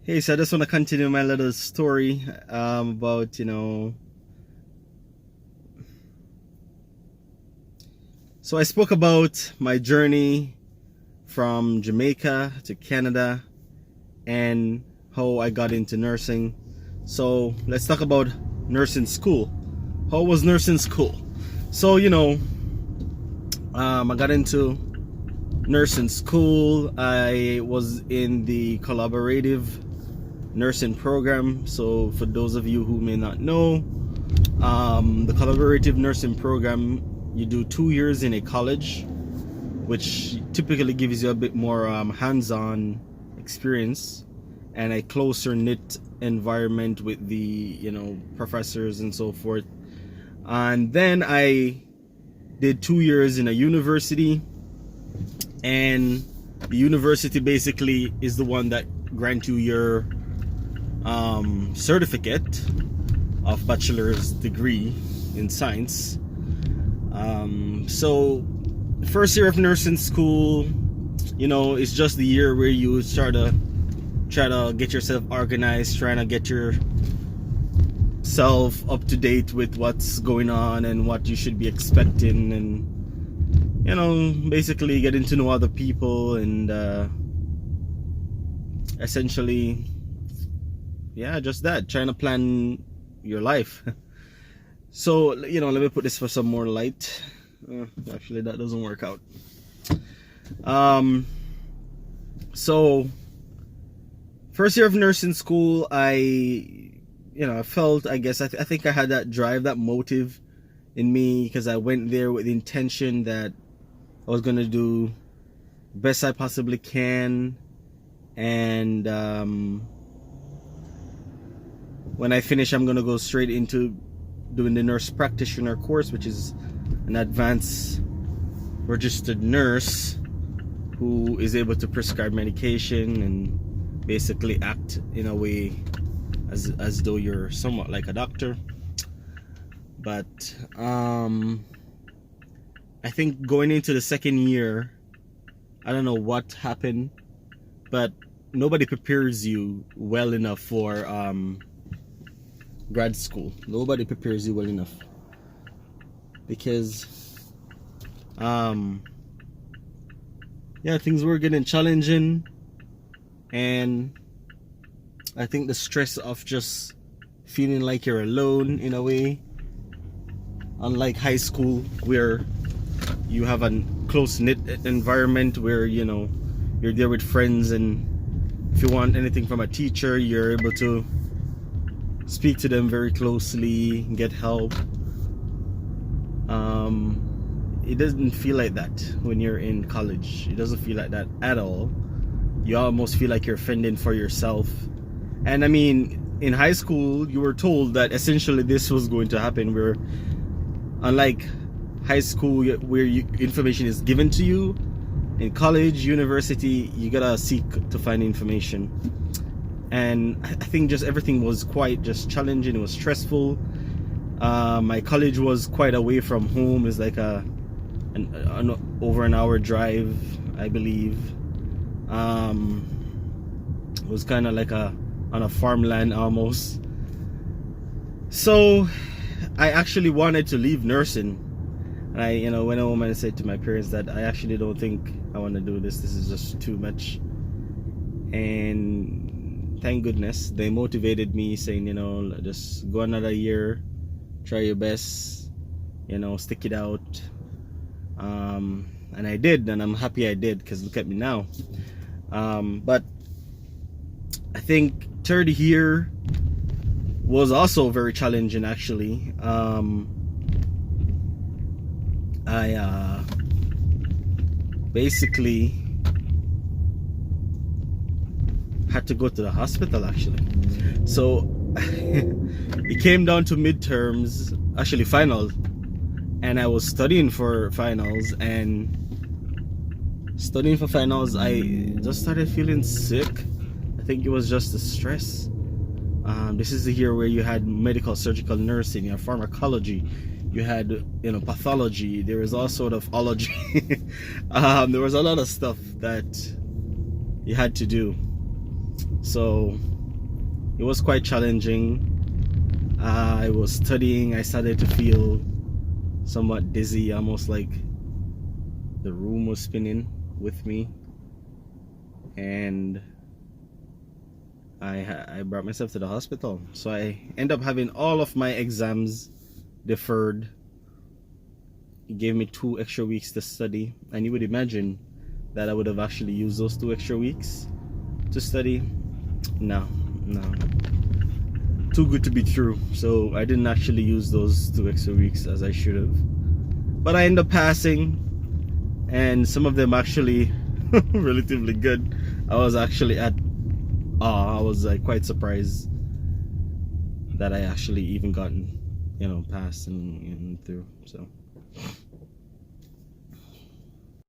Hey, so I just want to continue my little story about, so I spoke about my journey from Jamaica to Canada and how I got into nursing. So let's talk about nursing school. How was nursing school? So, I got into nursing school. I was in the collaborative nursing program. So for those of you who may not know, the collaborative nursing program, you do 2 years in a college, which typically gives you a bit more hands-on experience and a closer knit environment with the professors and so forth. And then I did 2 years in a university, and the university basically is the one that grants you your certificate of bachelor's degree in science. So first year of nursing school, it's just the year where you try to get yourself organized, trying to get yourself up to date with what's going on and what you should be expecting, and basically getting to know other people and essentially just that, trying to plan your life. So let me put this for some more light. Actually, that doesn't work out. So first year of nursing school, I felt, I think I had that drive, that motive in me, because I went there with the intention that I was gonna do the best I possibly can, and when I finish, I'm gonna go straight into doing the nurse practitioner course, which is an advanced registered nurse who is able to prescribe medication and basically act in a way as though you're somewhat like a doctor. But I think going into the second year, I don't know what happened, but nobody prepares you well enough for grad school. Nobody prepares you well enough, because things were getting challenging, and I think the stress of just feeling like you're alone in a way, unlike high school where you have a close-knit environment where you're there with friends, and if you want anything from a teacher, you're able to speak to them very closely, get help. It doesn't feel like that when you're in college. It doesn't feel like that at all. You almost feel like you're fending for yourself. And I mean, in high school, you were told that essentially this was going to happen, where unlike high school where information is given to you, in college, university, you gotta seek to find information. And I think just everything was quite just challenging. It was stressful. My college was quite away from home. It's like an over an hour drive, I believe. It was kind of like on a farmland almost. So I actually wanted to leave nursing. And I went home and I said to my parents that I actually don't think I want to do this. This is just too much. And thank goodness they motivated me, saying, just go another year, try your best, stick it out. And I did, and I'm happy I did, because look at me now. But I think third year was also very challenging, actually. I basically had to go to the hospital, actually. So it came down to midterms, actually finals, and I was studying for finals, and I just started feeling sick. I think it was just the stress. This is the year where you had medical surgical nursing, you had pharmacology, you had pathology, there was all sort of ology. There was a lot of stuff that you had to do. So it was quite challenging. I was studying. I started to feel somewhat dizzy, almost like the room was spinning with me, and I brought myself to the hospital. So I end up having all of my exams deferred. It gave me 2 extra weeks to study, and you would imagine that I would have actually used those 2 extra weeks to study. No, too good to be true. So I didn't actually use those 2 extra weeks as I should have, but I ended up passing, and some of them actually relatively good. I was actually at I was quite surprised that I actually even gotten, passed and through. So